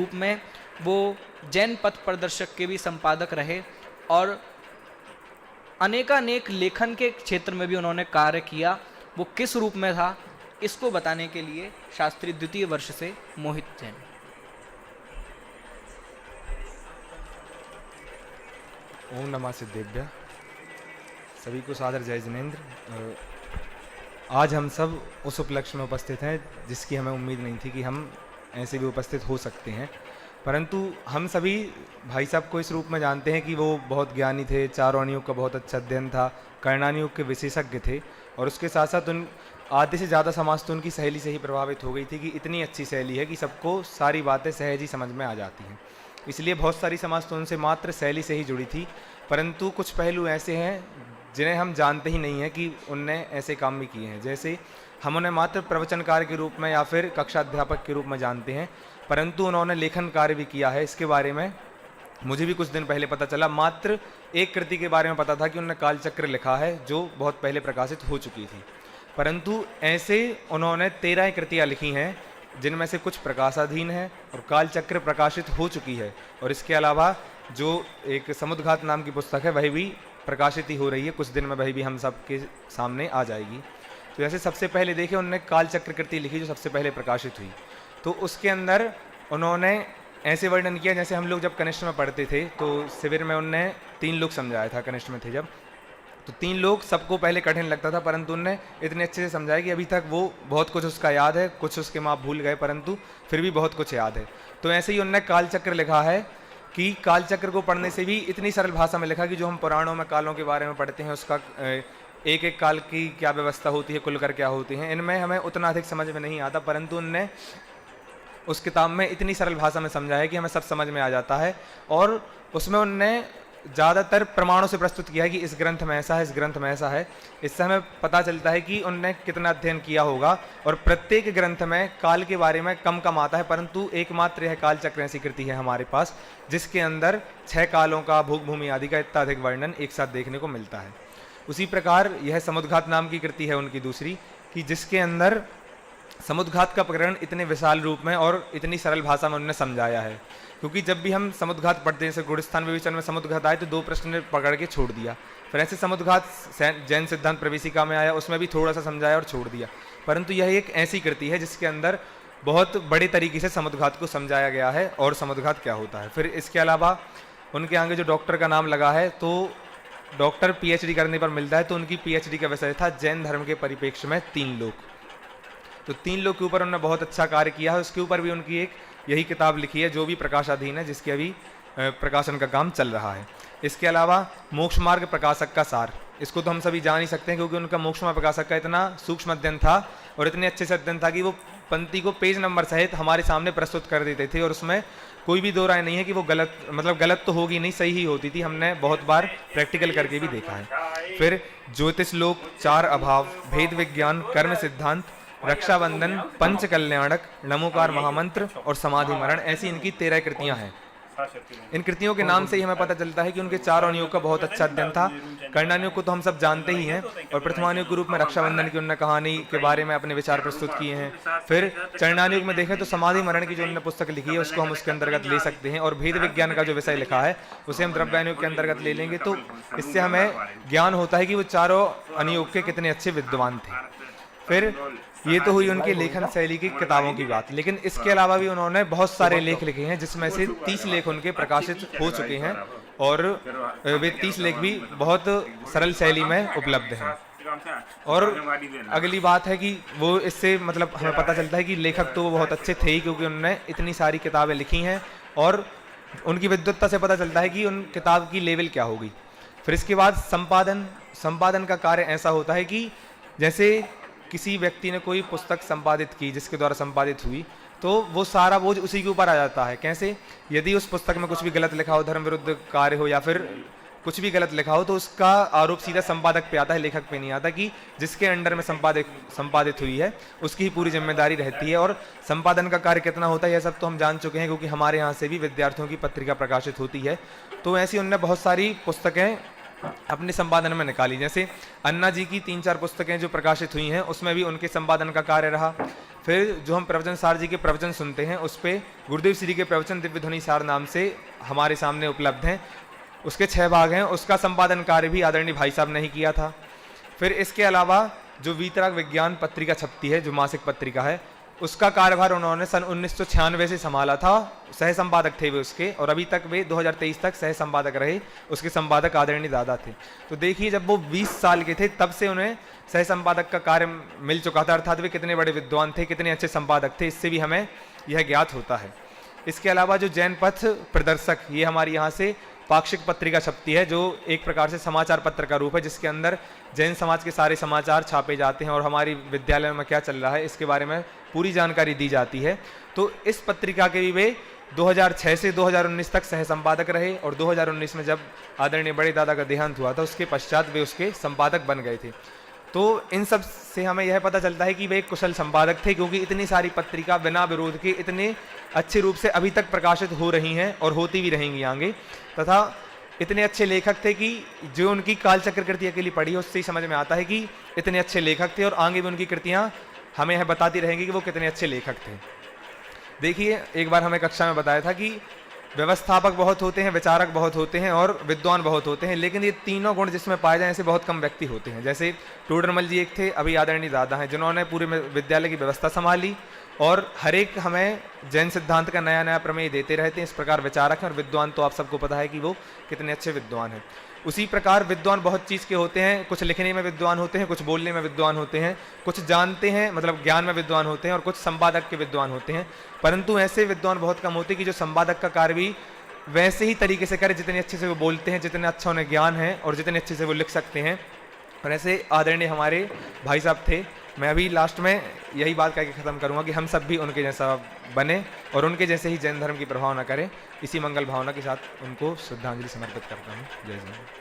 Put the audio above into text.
रूप में वो जैन पथ प्रदर्शक के भी संपादक रहे और अनेकानेक लेखन के क्षेत्र में भी उन्होंने कार्य किया। वो किस रूप में था, इसको बताने के लिए शास्त्री द्वितीय वर्ष से मोहित जैन। ओम नमः सिद्धेभ्यः। सभी को सादर जय जिनेंद्र। आज हम सब उस उपलक्ष्य में उपस्थित हैं जिसकी हमें उम्मीद नहीं थी कि हम ऐसे भी उपस्थित हो सकते हैं, परंतु हम सभी भाई साहब को इस रूप में जानते हैं कि वो बहुत ज्ञानी थे, चारों युग का बहुत अच्छा अध्ययन था, कर्णानी युग के विशेषज्ञ थे और उसके साथ साथ उन आधे से ज़्यादा समाज तो उनकी शैली से ही प्रभावित हो गई थी कि इतनी अच्छी शैली है कि सबको सारी बातें सहज ही समझ में आ जाती हैं। इसलिए बहुत सारी समाज तो उनसे मात्र शैली से ही जुड़ी थी, परंतु कुछ पहलू ऐसे हैं जिन्हें हम जानते ही नहीं हैं कि उनने ऐसे काम भी किए हैं। जैसे हम उन्हें मात्र प्रवचनकार के रूप में या फिर कक्षा अध्यापक के रूप में जानते हैं, परंतु उन्होंने लेखन कार्य भी किया है। इसके बारे में मुझे भी कुछ दिन पहले पता चला। मात्र एक कृति के बारे में पता था कि उन्होंने कालचक्र लिखा है जो बहुत पहले प्रकाशित हो चुकी थी, परंतु ऐसे उन्होंने 13 कृतियाँ लिखी हैं जिनमें से कुछ प्रकाशाधीन है और कालचक्र प्रकाशित हो चुकी है। और इसके अलावा जो एक समुद्घात नाम की पुस्तक है वही भी प्रकाशित ही हो रही है, कुछ दिन में वही भी हम सब के सामने आ जाएगी। तो जैसे सबसे पहले देखिए उन्होंने कालचक्र कृति लिखी जो सबसे पहले प्रकाशित हुई, तो उसके अंदर उन्होंने ऐसे वर्णन किया जैसे हम लोग जब कनिष्ठ में पढ़ते थे तो शिविर में उनने 3 लोग समझाया था। कनिष्ठ में थे जब, तो 3 लोग सबको पहले कठिन लगता था, परंतु उनने इतने अच्छे से समझाया कि अभी तक वो बहुत कुछ उसका याद है, कुछ उसके माँ भूल गए परंतु फिर भी बहुत कुछ याद है। तो ऐसे ही उनने कालचक्र लिखा है कि कालचक्र को पढ़ने से भी इतनी सरल भाषा में लिखा कि जो हम पुराणों में कालों के बारे में पढ़ते हैं उसका एक एक काल की क्या व्यवस्था होती है, कुल कर क्या होती हैं, इनमें हमें उतना अधिक समझ में नहीं आता, परंतु उनने उस किताब में इतनी सरल भाषा में समझाया कि हमें सब समझ में आ जाता है। और उसमें उनने ज़्यादातर प्रमाणों से प्रस्तुत किया है कि इस ग्रंथ में ऐसा है, इस ग्रंथ में ऐसा है। इससे हमें पता चलता है कि उनने कितना अध्ययन किया होगा। और प्रत्येक ग्रंथ में काल के बारे में कम कम आता है, परंतु एकमात्र यह कालचक्र ऐसी कृति है हमारे पास जिसके अंदर 6 कालों का, भूख भूमि आदि का इतना अधिक वर्णन एक साथ देखने को मिलता है। उसी प्रकार यह समुद्घात नाम की कृति है उनकी दूसरी, कि जिसके अंदर समुद्घात का प्रकरण इतने विशाल रूप में और इतनी सरल भाषा में उन्होंने समझाया है। क्योंकि जब भी हम समुद्घात पढ़ते हैं, जैसे गुणस्थान विवेचन में समुद्घात आए तो 2 प्रश्न पकड़ के छोड़ दिया, फिर ऐसे समुद्घात जैन सिद्धांत प्रवेशिका में आया, उसमें भी थोड़ा सा समझाया और छोड़ दिया। परंतु यह एक ऐसी कृति है जिसके अंदर बहुत बड़े तरीके से समुद्घात को समझाया गया है और समुद्घात क्या होता है। फिर इसके अलावा उनके आगे जो डॉक्टर का नाम लगा है, तो डॉक्टर PhD करने पर मिलता है, तो उनकी PhD का विषय था जैन धर्म के परिप्रेक्ष्य में 3 लोग। तो 3 लोग के ऊपर उन्होंने बहुत अच्छा कार्य किया है। उसके ऊपर भी उनकी एक यही किताब लिखी है जो भी प्रकाशाधीन है, जिसके अभी प्रकाशन का काम चल रहा है। इसके अलावा मोक्ष मार्ग प्रकाशक का सार, इसको तो हम सभी जान ही सकते हैं क्योंकि उनका मोक्ष मार्ग प्रकाशक का इतना सूक्ष्म अध्ययन था और इतने अच्छे से अध्ययन था कि वो पंक्ति को पेज नंबर सहित हमारे सामने प्रस्तुत कर देते थे और उसमें कोई भी दो राय नहीं है कि वो गलत तो होगी नहीं, सही ही होती थी। हमने बहुत बार प्रैक्टिकल करके भी देखा है। फिर ज्योतिष लोक, 4 अभाव, भेद विज्ञान, कर्म सिद्धांत, रक्षाबंधन, पंच कल्याणक, नमोकार महामंत्र और समाधि मरण, ऐसी इनकी 13 कृतियां हैं। इन कृतियों के नाम से ही हमें पता चलता है कि उनके 4 अनुयोग का बहुत अच्छा अध्ययन था। कर्णानुयोग को तो हम सब जानते ही हैं और प्रथमानुयोग के रूप में रक्षाबंधन की उन्होंने कहानी के बारे में अपने विचार प्रस्तुत किए हैं। फिर चरणानुयोग में देखें तो समाधि मरण की जो उन्होंने पुस्तक लिखी है उसको हम उसके अंतर्गत ले सकते हैं और भेद विज्ञान का जो विषय लिखा है उसे हम द्रव्यानुयोग के अंतर्गत ले लेंगे। तो इससे हमें ज्ञान होता है कि वो चारों अनुयोग के कितने अच्छे विद्वान थे। फिर ये तो हुई उनके लेखन शैली की किताबों की बात, लेकिन इसके अलावा भी उन्होंने बहुत सारे लेख लिखे हैं जिसमें से 30 लेख उनके प्रकाशित हो चुके हैं और वे 30 लेख भी बहुत सरल शैली में उपलब्ध हैं। और अगली बात है कि वो इससे मतलब हमें पता चलता है कि लेखक तो वो बहुत अच्छे थे ही, क्योंकि उन्होंने इतनी सारी किताबें लिखी हैं और उनकी विद्वत्ता से पता चलता है कि उन किताब की लेवल क्या होगी। फिर इसके बाद संपादन का कार्य ऐसा होता है कि जैसे किसी व्यक्ति ने कोई पुस्तक संपादित की जिसके द्वारा संपादित हुई, तो वो सारा बोझ उसी के ऊपर आ जाता है। कैसे? यदि उस पुस्तक में कुछ भी गलत लिखा हो, धर्म विरुद्ध कार्य हो या फिर कुछ भी गलत लिखा हो, तो उसका आरोप सीधा संपादक पे आता है, लेखक पे नहीं आता कि जिसके अंडर में संपादित हुई है उसकी ही पूरी जिम्मेदारी रहती है। और संपादन का कार्य कितना होता है यह सब तो हम जान चुके हैं, क्योंकि हमारे यहाँ से भी विद्यार्थियों की पत्रिका प्रकाशित होती है। तो ऐसी उनने बहुत सारी पुस्तकें अपने संपादन में निकाली। जैसे अन्ना जी की 3-4 पुस्तकें जो प्रकाशित हुई हैं उसमें भी उनके संपादन का कार्य रहा। फिर जो हम प्रवचन सार जी के प्रवचन सुनते हैं उस पे गुरुदेव श्री के प्रवचन दिव्य ध्वनि सार नाम से हमारे सामने उपलब्ध हैं, उसके 6 भाग हैं, उसका संपादन कार्य भी आदरणीय भाई साहब ने ही किया था। फिर इसके अलावा जो वीतराग विज्ञान पत्रिका छपती है, जो मासिक पत्रिका है, उसका कार्यभार उन्होंने सन 1996 से संभाला था, सह संपादक थे वे उसके, और अभी तक वे 2023 तक सह संपादक रहे। उसके संपादक आदरणीय दादा थे। तो देखिए जब वो 20 साल के थे तब से उन्हें सह संपादक का कार्य मिल चुका था, अर्थात वे कितने बड़े विद्वान थे, कितने अच्छे संपादक थे, इससे भी हमें यह ज्ञात होता है। इसके अलावा जो जैन पथ प्रदर्शक, ये हमारी यहाँ से पाक्षिक पत्रिका छपती है, जो एक प्रकार से समाचार पत्र का रूप है, जिसके अंदर जैन समाज के सारे समाचार छापे जाते हैं और हमारी विद्यालय में क्या चल रहा है इसके बारे में पूरी जानकारी दी जाती है। तो इस पत्रिका के भी वे 2006 से 2019 तक सह संपादक रहे, और 2019 में जब आदरणीय बड़े दादा का देहांत हुआ था उसके पश्चात वे उसके संपादक बन गए थे। तो इन सब से हमें यह पता चलता है कि वे एक कुशल संपादक थे, क्योंकि इतनी सारी पत्रिका बिना विरोध के इतने अच्छे रूप से अभी तक प्रकाशित हो रही हैं और होती भी रहेंगी आगे, तथा इतने अच्छे लेखक थे कि जो उनकी कालचक्र कृति अकेली पढ़ी है उससे ही समझ में आता है कि इतने अच्छे लेखक थे, और आगे भी उनकी कृतियां हमें यह बताती रहेंगी कि वो कितने अच्छे लेखक थे। देखिए एक बार हमें कक्षा में बताया था कि व्यवस्थापक बहुत होते हैं, विचारक बहुत होते हैं और विद्वान बहुत होते हैं, लेकिन ये तीनों गुण जिसमें पाए जाए ऐसे बहुत कम व्यक्ति होते हैं। जैसे टोडरमल जी एक थे, अभी आदरणीय दादा हैं, जिन्होंने पूरे विद्यालय की व्यवस्था संभाली और हर एक हमें जैन सिद्धांत का नया नया प्रमेय देते रहते हैं। इस प्रकार विचारक हैं, और विद्वान तो आप सबको पता है कि वो कितने अच्छे विद्वान हैं। उसी प्रकार विद्वान बहुत चीज़ के होते हैं, कुछ लिखने में विद्वान होते हैं, कुछ बोलने में विद्वान होते हैं, कुछ जानते हैं मतलब ज्ञान में विद्वान होते हैं, और कुछ संपादक के विद्वान होते हैं। परंतु ऐसे विद्वान बहुत कम होते हैं कि जो संपादक का कार्य भी वैसे ही तरीके से करे जितने अच्छे से वो बोलते हैं, जितने अच्छा उन्हें ज्ञान है और जितने अच्छे से वो लिख सकते हैं। और ऐसे आदरणीय हमारे भाई साहब थे। मैं अभी लास्ट में यही बात करके ख़त्म करूँगा कि हम सब भी उनके जैसा बने और उनके जैसे ही जैन धर्म की प्रभावना करें। इसी मंगल भावना के साथ उनको श्रद्धांजलि समर्पित करता हूँ। जय जय।